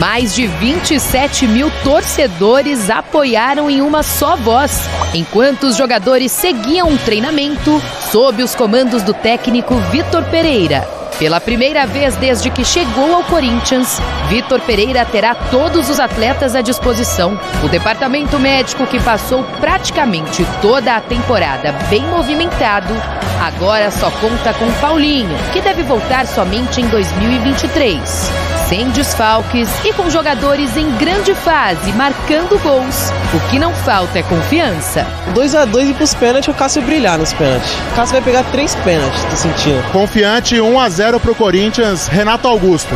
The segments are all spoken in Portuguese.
Mais de 27 mil torcedores apoiaram em uma só voz, enquanto os jogadores seguiam o treinamento sob os comandos do técnico Vitor Pereira. Pela primeira vez desde que chegou ao Corinthians, Vitor Pereira terá todos os atletas à disposição. O departamento médico, que passou praticamente toda a temporada bem movimentado, agora só conta com Paulinho, que deve voltar somente em 2023. Sem desfalques e com jogadores em grande fase, marcando gols, o que não falta é confiança. 2-2 e pros pênaltis, o Cássio brilhar nos pênaltis. O Cássio vai pegar 3 pênaltis, tô sentindo. Confiante, 1-0 pro Corinthians, Renato Augusto.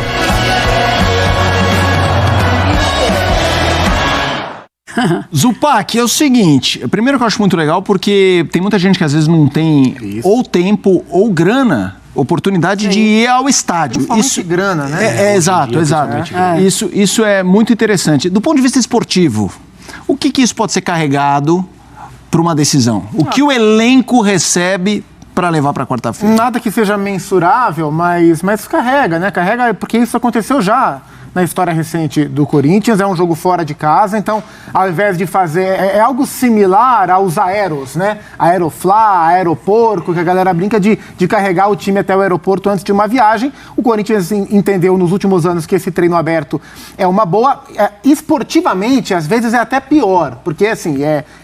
Zupac, é o seguinte, primeiro que eu acho muito legal porque tem muita gente que às vezes não tem ou tempo ou grana, oportunidade de ir ao estádio. Isso grana, né? Exato. Isso é muito interessante. Do ponto de vista esportivo, o que isso pode ser carregado para uma decisão? O que o elenco recebe para levar para quarta-feira? Nada que seja mensurável, mas carrega, né? Carrega porque isso aconteceu já na história recente do Corinthians, é um jogo fora de casa, então, ao invés de fazer... É algo similar aos aeros, né? Aeroflá, aeroporto, que a galera brinca de carregar o time até o aeroporto antes de uma viagem. O Corinthians entendeu nos últimos anos que esse treino aberto é uma boa... esportivamente, às vezes, é até pior, porque, assim,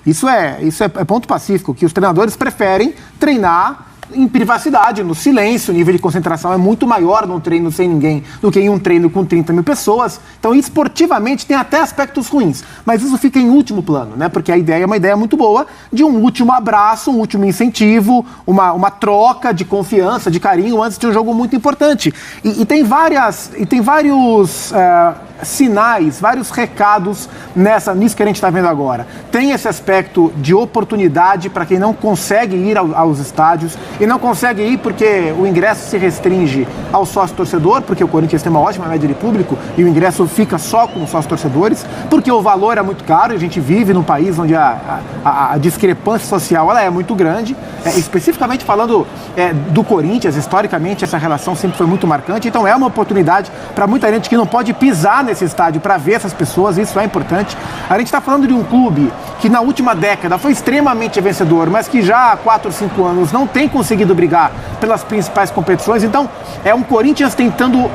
isso é ponto pacífico, que os treinadores preferem treinar em privacidade, no silêncio, o nível de concentração é muito maior num treino sem ninguém do que em um treino com 30 mil pessoas. Então, esportivamente, tem até aspectos ruins, mas isso fica em último plano, né? Porque a ideia é uma ideia muito boa de um último abraço, um último incentivo, uma troca de confiança, de carinho antes de um jogo muito importante. E tem vários sinais, vários recados nisso que a gente está vendo agora. Tem esse aspecto de oportunidade para quem não consegue ir aos estádios e não consegue ir porque o ingresso se restringe ao sócio-torcedor, porque o Corinthians tem uma ótima média de público e o ingresso fica só com os sócios-torcedores, porque o valor é muito caro e a gente vive num país onde a discrepância social ela é muito grande. Especificamente falando do Corinthians, historicamente essa relação sempre foi muito marcante, então é uma oportunidade para muita gente que não pode pisar nesse estádio para ver essas pessoas, isso é importante. A gente está falando de um clube que na última década foi extremamente vencedor, mas que já há 4 ou 5 anos não tem conseguido brigar pelas principais competições, então é um Corinthians tentando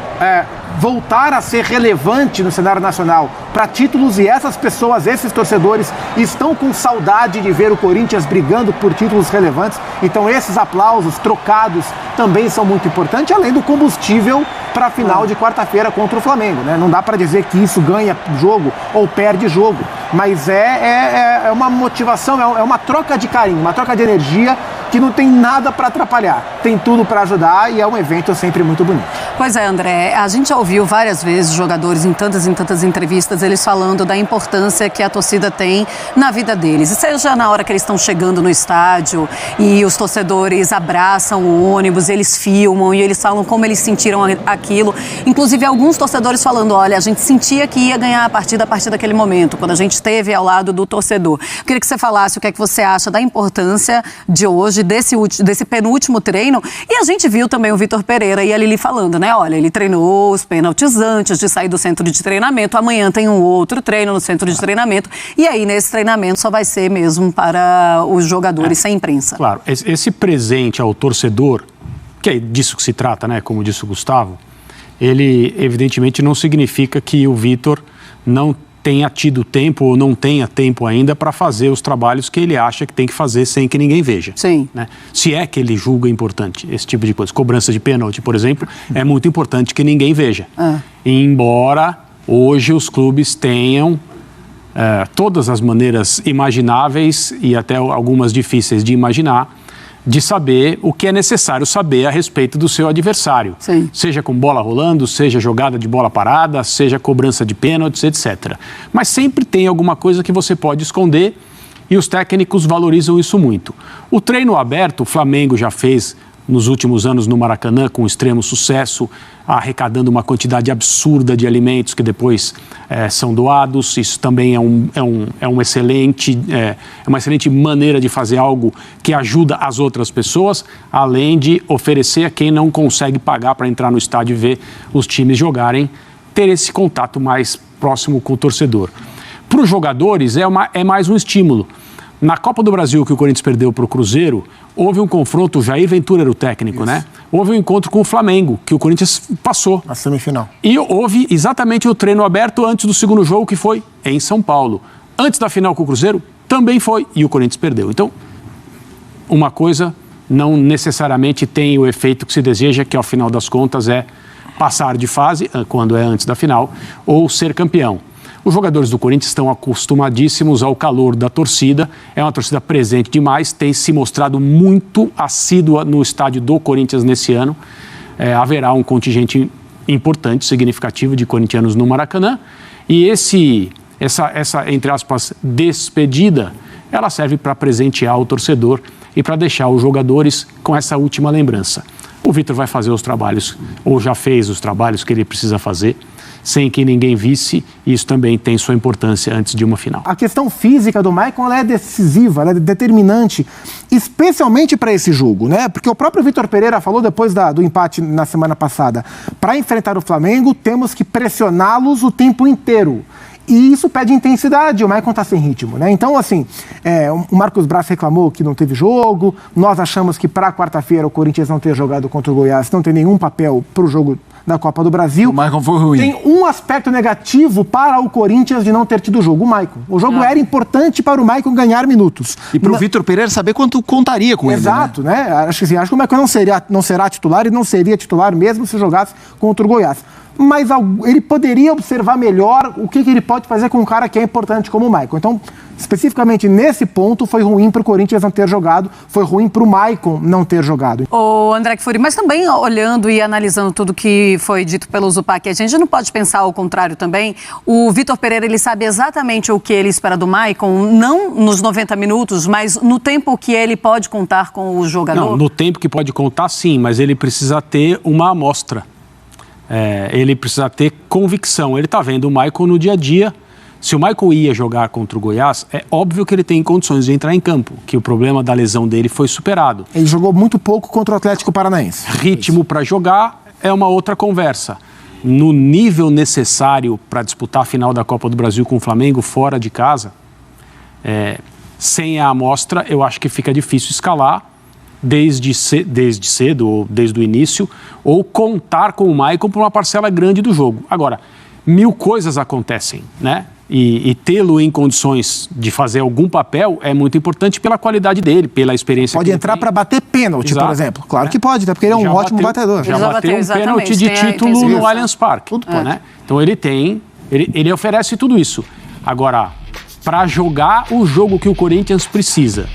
voltar a ser relevante no cenário nacional para títulos, e essas pessoas, esses torcedores estão com saudade de ver o Corinthians brigando por títulos relevantes, então esses aplausos trocados também são muito importantes, além do combustível para a final de quarta-feira contra o Flamengo, né? Não dá para dizer que isso ganha jogo ou perde jogo, mas é uma motivação, é uma troca de carinho, uma troca de energia que não tem nada para atrapalhar, tem tudo para ajudar e é um evento sempre muito bonito. Pois é, André, a gente já ouviu várias vezes jogadores em tantas entrevistas, eles falando da importância que a torcida tem na vida deles, e seja na hora que eles estão chegando no estádio e os torcedores abraçam o ônibus, eles filmam e eles falam como eles sentiram aquilo, inclusive alguns torcedores falando, olha, a gente sentia que ia ganhar a partir daquele momento, quando a gente esteve ao lado do torcedor. Eu queria que você falasse o que é que você acha da importância de hoje, desse penúltimo treino, e a gente viu também o Vitor Pereira e a Lili falando, né, olha, ele treinou os pênaltis antes de sair do centro de treinamento, amanhã tem um outro treino no centro de treinamento, e aí nesse treinamento só vai ser mesmo para os jogadores sem imprensa. Claro, esse presente ao torcedor, que é disso que se trata, né, como disse o Gustavo, ele evidentemente não significa que o Vitor não tenha tido tempo ou não tenha tempo ainda para fazer os trabalhos que ele acha que tem que fazer sem que ninguém veja. Sim. Né? Se é que ele julga importante esse tipo de coisa. Cobrança de pênalti, por exemplo, é muito importante que ninguém veja. Embora hoje os clubes tenham todas as maneiras imagináveis e até algumas difíceis de imaginar, de saber o que é necessário saber a respeito do seu adversário. Sim. Seja com bola rolando, seja jogada de bola parada, seja cobrança de pênaltis, etc. Mas sempre tem alguma coisa que você pode esconder e os técnicos valorizam isso muito. O treino aberto, o Flamengo já fez nos últimos anos no Maracanã com extremo sucesso, arrecadando uma quantidade absurda de alimentos que depois são doados. Isso também é uma excelente maneira de fazer algo que ajuda as outras pessoas, além de oferecer a quem não consegue pagar para entrar no estádio e ver os times jogarem ter esse contato mais próximo com o torcedor. Para os jogadores, é mais um estímulo. Na Copa do Brasil, que o Corinthians perdeu para o Cruzeiro, houve um confronto, o Jair Ventura era o técnico, né? Houve um encontro com o Flamengo, que o Corinthians passou. Na semifinal. E houve exatamente o treino aberto antes do segundo jogo, que foi em São Paulo. Antes da final com o Cruzeiro, também foi, e o Corinthians perdeu. Então, uma coisa não necessariamente tem o efeito que se deseja, que ao final das contas é passar de fase, quando é antes da final, ou ser campeão. Os jogadores do Corinthians estão acostumadíssimos ao calor da torcida, é uma torcida presente demais, tem se mostrado muito assídua no estádio do Corinthians nesse ano. Haverá um contingente importante, significativo de corintianos no Maracanã, e essa, entre aspas, despedida, ela serve para presentear o torcedor e para deixar os jogadores com essa última lembrança. O Vitor vai fazer os trabalhos, ou já fez os trabalhos que ele precisa fazer, sem que ninguém visse, e isso também tem sua importância antes de uma final. A questão física do Maicon, ela é decisiva, ela é determinante, especialmente para esse jogo, né? Porque o próprio Vitor Pereira falou depois do empate na semana passada, para enfrentar o Flamengo, temos que pressioná-los o tempo inteiro. E isso pede intensidade, o Maicon está sem ritmo, né? Então, assim, o Marcos Braz reclamou que não teve jogo, nós achamos que para quarta-feira o Corinthians não ter jogado contra o Goiás não tem nenhum papel para o jogo da Copa do Brasil. O Maicon foi ruim. Tem um aspecto negativo para o Corinthians de não ter tido jogo, o Maicon. O jogo era importante para o Maicon ganhar minutos. E para o Vitor Pereira saber quanto contaria com ele, né? Exato, né? Acho que o Maicon não será titular e não seria titular mesmo se jogasse contra o Goiás. Mas ele poderia observar melhor o que ele pode fazer com um cara que é importante como o Maicon. Então, especificamente nesse ponto, foi ruim para o Corinthians não ter jogado, foi ruim para o Maicon não ter jogado. Ô, André Kfouri, mas também olhando e analisando tudo que foi dito pelo Zupac, a gente não pode pensar ao contrário também. O Vitor Pereira, ele sabe exatamente o que ele espera do Maicon, não nos 90 minutos, mas no tempo que ele pode contar com o jogador? Não, no tempo que pode contar, sim, mas ele precisa ter uma amostra. Ele precisa ter convicção. Ele está vendo o Maicon no dia a dia. Se o Maicon ia jogar contra o Goiás, é óbvio que ele tem condições de entrar em campo, que o problema da lesão dele foi superado. Ele jogou muito pouco contra o Atlético Paranaense. Ritmo para jogar é uma outra conversa. No nível necessário para disputar a final da Copa do Brasil com o Flamengo fora de casa, sem a amostra, eu acho que fica difícil escalar desde cedo, ou desde o início, ou contar com o Maicon por uma parcela grande do jogo. Agora, 1000 coisas acontecem, né? E tê-lo em condições de fazer algum papel é muito importante pela qualidade dele, pela experiência pode que ele entrar tem. para bater pênalti, Exato. por exemplo. Claro que pode, porque ele é um ótimo batedor. Já bateu um pênalti de tem título no Allianz Parque. Tudo pode. Né? Então ele oferece tudo isso. Agora, para jogar o jogo que o Corinthians precisa,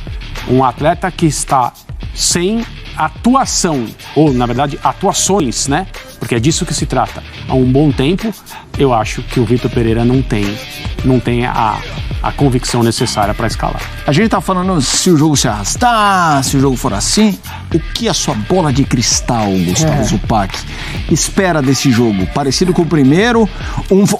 um atleta que está sem atuação, ou na verdade atuações, né? Porque é disso que se trata. Há um bom tempo, eu acho que o Vitor Pereira não tem a convicção necessária para escalar. A gente tá falando se o jogo se arrastar, se o jogo for assim. O que a sua bola de cristal, Gustavo Zupac, espera desse jogo? Parecido com o primeiro,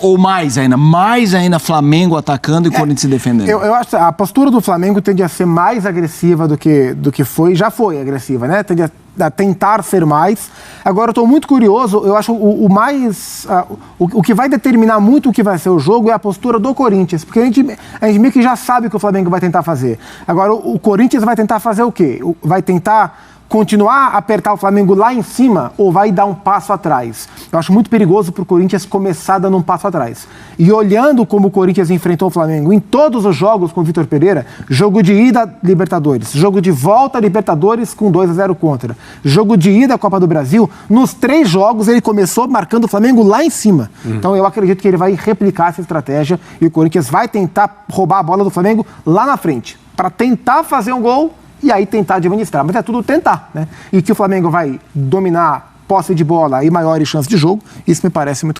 ou mais ainda Flamengo atacando e Corinthians se defendendo? Eu acho que a postura do Flamengo tende a ser mais agressiva do que foi, já foi agressiva, né? Tende a tentar ser mais. Agora, eu estou muito curioso, eu acho o que vai determinar muito o que vai ser o jogo é a postura do Corinthians, porque a gente meio que já sabe o que o Flamengo vai tentar fazer. Agora, o Corinthians vai tentar fazer o quê? Vai tentar continuar a apertar o Flamengo lá em cima ou vai dar um passo atrás? Eu acho muito perigoso para o Corinthians começar dando um passo atrás. E olhando como o Corinthians enfrentou o Flamengo em todos os jogos com o Vitor Pereira, jogo de ida Libertadores, jogo de volta Libertadores com 2-0 contra, jogo de ida Copa do Brasil, nos 3 jogos ele começou marcando o Flamengo lá em cima. Então eu acredito que ele vai replicar essa estratégia e o Corinthians vai tentar roubar a bola do Flamengo lá na frente, para tentar fazer um gol e aí tentar administrar, mas é tudo tentar, né? E que o Flamengo vai dominar posse de bola e maiores chances de jogo, isso me parece muito